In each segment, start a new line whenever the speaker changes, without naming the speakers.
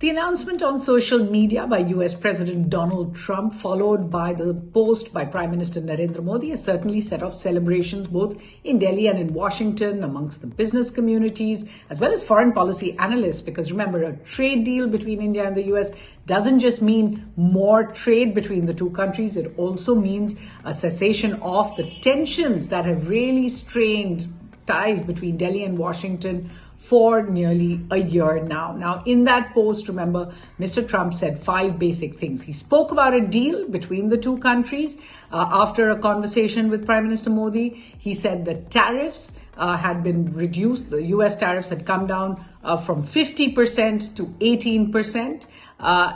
The announcement on social media by US President Donald Trump, followed by the post by Prime Minister Narendra Modi, has certainly set off celebrations both in Delhi and in Washington amongst the business communities as well as foreign policy analysts. Because remember, a trade deal between India and the US doesn't just mean more trade between the two countries, it also means a cessation of the tensions that have really strained ties between Delhi and Washington for nearly a year now. Now, in that post, remember, Mr. Trump said 5 basic things. He spoke about a deal between the two countries after a conversation with Prime Minister Modi. He said that tariffs had been reduced. The US tariffs had come down from 50% to 18%.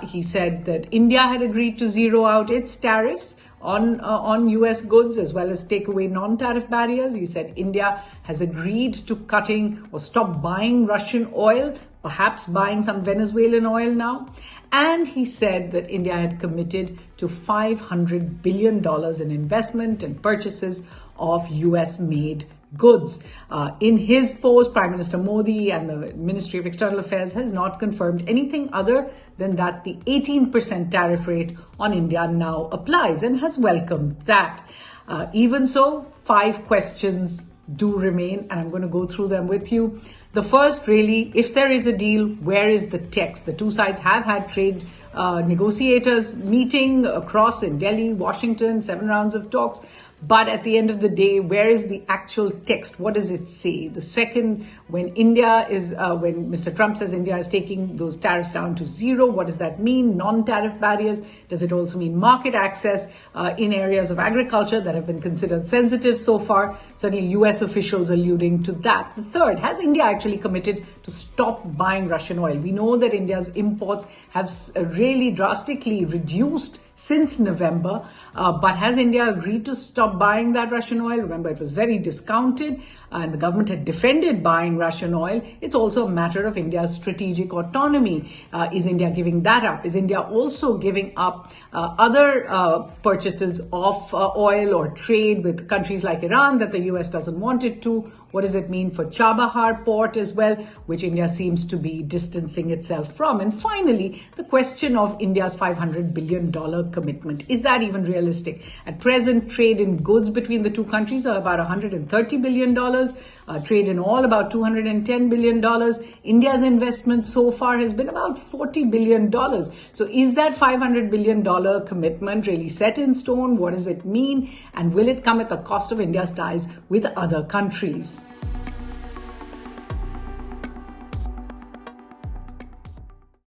He said that India had agreed to zero out its tariffs on US goods as well as take away non-tariff barriers. He said India has agreed to cutting or stop buying Russian oil, perhaps buying some Venezuelan oil now. And he said that India had committed to $500 billion in investment and purchases of US-made goods. In his post, Prime Minister Modi and the Ministry of External Affairs has not confirmed anything other than that the 18% tariff rate on India now applies and has welcomed that. Even so, 5 questions do remain, and I'm going to go through them with you. The first, really, if there is a deal, where is the text? The two sides have had trade negotiators meeting across in Delhi, Washington, 7 rounds of talks. But at the end of the day, where is the actual text? What does it say? The second, when Mr. Trump says India is taking those tariffs down to zero, what does that mean? Non-tariff barriers. Does it also mean market access in areas of agriculture that have been considered sensitive so far? Certainly US officials alluding to that. The third, has India actually committed to stop buying Russian oil? We know that India's imports have really drastically reduced since November, but has India agreed to stop buying that Russian oil? Remember, it was very discounted and the government had defended buying Russian oil. It's also a matter of India's strategic autonomy. Is India giving that up? Is India also giving up other purchases of oil or trade with countries like Iran that the US doesn't want it to? What does it mean for Chabahar port as well, which India seems to be distancing itself from? And finally, the question of India's $500 billion commitment. Is that even realistic? At present, trade in goods between the two countries are about $130 billion. Trade in all about $210 billion. India's investment so far has been about $40 billion. So is that $500 billion commitment really set in stone? What does it mean? And will it come at the cost of India's ties with other countries?